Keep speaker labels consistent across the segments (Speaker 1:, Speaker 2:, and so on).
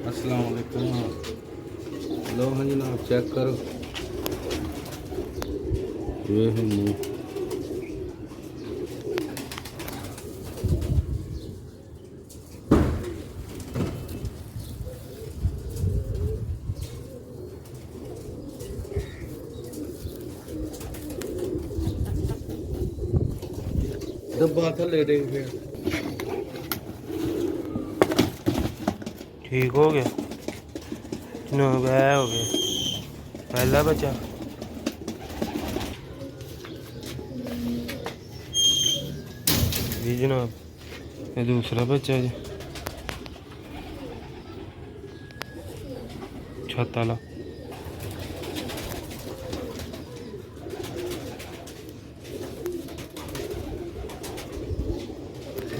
Speaker 1: अस्सलाम वालेकुम। लो हाँ जनाब, चेक करो। ये है मुँह। डब्बा थले देख फिर
Speaker 2: ठीक हो गया। जनाब ऐ हो गया पहला बच्चा। जी जनाब, ये दूसरा बच्चा जी, छत वाला।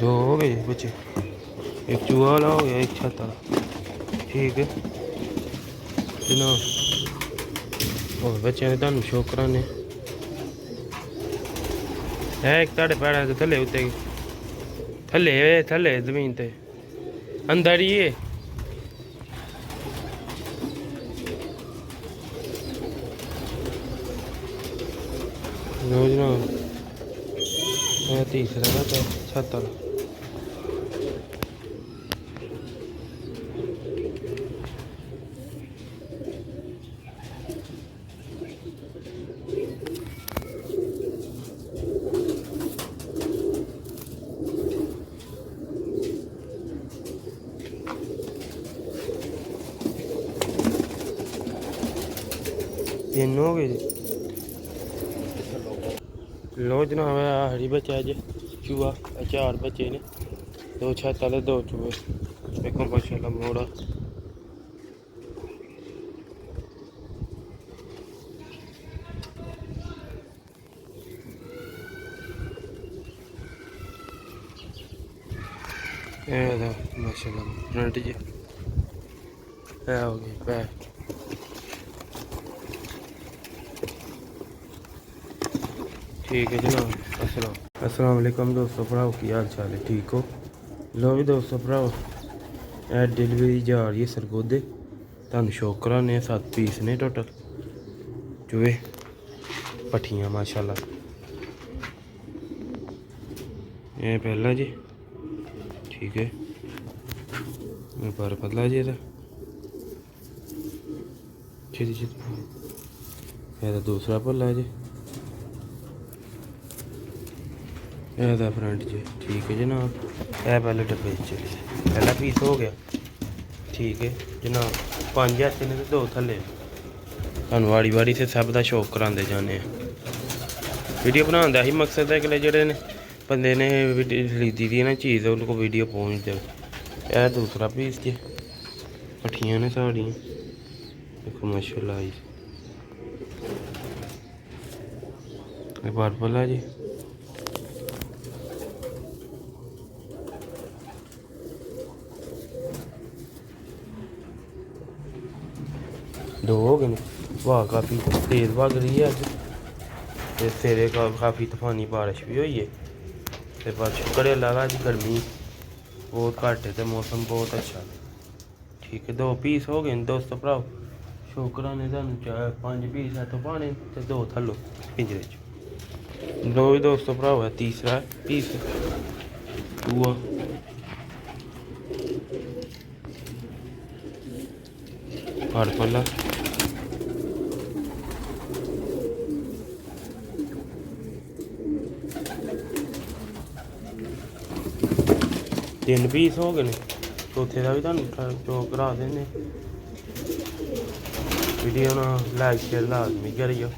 Speaker 2: दो हो गए बच्चे, एक चूहा वाला हो गया, एक छत वाला। ठीक है जनाब, और बच्चे ने तुहानू शो कराने है। एक तुहाडे पैरां दे थल्ले उत्ते थल्ले थल्ले जमीन ते अंदर ही है। लो जनाब, ये तीसरा बच्चा छत वाला। तीन हो गए जी। लो जनाब, आखिरी बच्चा है जी चूहा। चार बच्चे ने, दो छत वाले, दो चूहे। देखो माशाल्लाह मोड़ा। माशाल्लाह फ्रंट जी है हो गई पैक। ठीक है जनाब, अस्सलाम वालेकुम दोस्तों भराओ, की हाल चाल है? ठीक हो? लो भी दोस्तों भराओ, ए डिलीवरी जा रही है सरगोदे। तुहानू शो कराने 7 पीस ने टोटल चूहे, पट्ठियाँ माशाल्लाह। ये पहला जी, ठीक है, पर पतला जी था छेती छेती। यह दूसरा पल्ला है जी, यह फ्रंट जी। ठीक है जनाब, यह पहले डब्बे चलिए, पहला पीस हो गया। ठीक है जनाब, 5 ऐसे ने तो 2 थले। तुहानू वाड़ी वाड़ी से सब का शौक कराते जाने। वीडियो बनाने का ही मकसद है कि जोड़े ने बंदे ने खरीदी दी ना चीज़, उनको वीडियो पहुँच दे। यह दूसरा पीस जी, पट्ठियाँ ने साड़ियाँ देखो माशाल्लाह जी। पर्पल है जी, दो हो गए। हवा काफ़ी तेज़ भग रही है अज, ते सवेरे काफ़ी तूफानी बारिश भी हुई है। तो बस शुक्र है अल्लाह दा, अज गर्मी बहुत घट्ट है तो मौसम बहुत अच्छा। ठीक है, 2 पीस हो गए दोस्तों भराओ। शुक्र ने तुहानू 5 पीस इत्थों पाने ते 2 थल्लों पिंजरे च। लो भी दोस्तों भराओ, है तीसरा पीस चूहा। पर्पल 3 पीस हो गए ने, चौथे का भी तुहानू चो करा देने। वीडियो ना लाइक शेयर लाजमी करियो।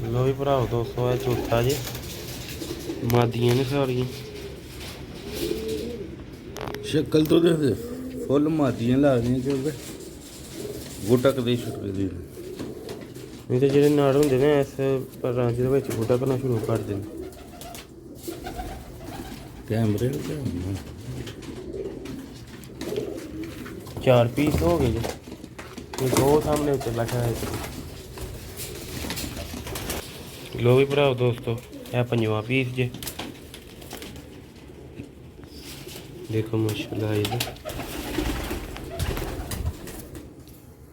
Speaker 2: लो भी भराओ दोस्तों, है चौथा जी, मादियां ने सारियां।
Speaker 1: शक्ल तो देख दे, फुल मादियां ला दियां क्योंकि गुटकदे छुटकदे।
Speaker 2: नहीं तो जो नाड़ होंगे ना इस राज्य के गुटकना शुरू कर देने।
Speaker 1: कैमरे
Speaker 2: 4 पीस हो गए जी, दो सामने उत्ते बैठा है। लो भी भराओ दोस्तों, यह 5वां पीस जे। देखो माशाल्लाह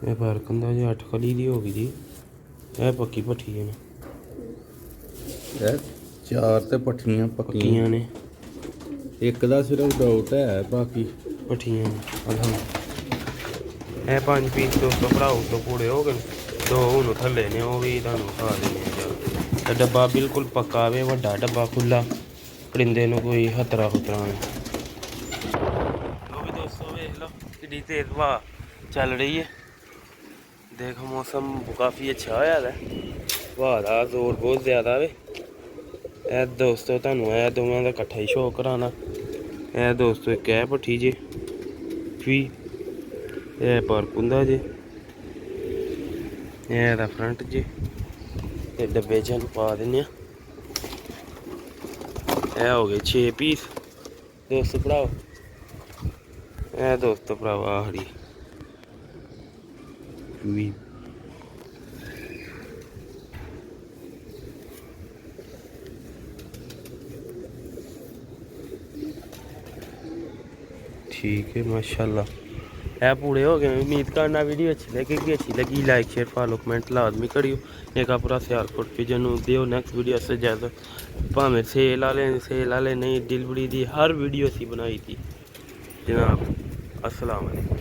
Speaker 2: ये फर्क होंगे जी 8 कली दी होगी जी यह पक्की भट्ठी है
Speaker 1: ਇਹ ਚਾਰ ਤੇ ਪੱਠੀਆਂ ਪੱਕੀਆਂ
Speaker 2: पक्कियां ने
Speaker 1: ਇੱਕ ਦਾ ਸਿਰਫ ਡਾਊਟ ਹੈ ਬਾਕੀ
Speaker 2: भट्ठियां ने ਇਹ 5 ਪੀਸ ਦੋਸਤੋ ਭਰਾਓ ਤੋਂ ਪੂਰੇ ਹੋ ਗਏ ਦੋ ਹੁਣ ਥੱਲੇ ਨੇ ਉਹ ਵੀ ਤੁਹਾਨੂੰ ਖਾ ਦੇਣੇ ਆ ਤੇ ਡੱਬਾ ਬਿਲਕੁਲ ਪੱਕਾ ਵੇ ਵੱਡਾ ਡੱਬਾ ਖੁੱਲਾ ਪਰਿੰਦੇ ਨੂੰ ਕੋਈ ਖਤਰਾ ਨਹੀਂ ਉਹ ਵੀ ਦੋਸਤੋ ਵੇਖ ਲਓ ਕਿੰਨੀ ਤੇਜ਼ ਹਵਾ ਚੱਲ ਰਹੀ ਹੈ देखो मौसम काफ़ी अच्छा होया है हवा का जोर बहुत ज़्यादा वे ए दोस्तों तुहानू ए दोवां दा इकट्ठा ही शो कराना ए दोस्तों एक है भट्ठी जे भी ए पार्क हुंदा जे ए दा फ्रंट जे ते डब्बे च पा दिन्ने ए हो गए 6 पीस दोस्तों भराओ ए दोस्तों भराओ आखरी भी ठीक है माशाल्लाह है पूरे हो गए उम्मीद करना वीडियो अच्छी लगी लाइक शेयर फॉलो कमेंट लाजमी करियो एक पूरा सियालकोट पिजन दियो नेक्स्ट वीडियो से ज़्यादा भावें सेल वाले नहीं डिलीवरी दी हर वीडियो असी बनाई थी जनाब अस्सलाम वालेकुम।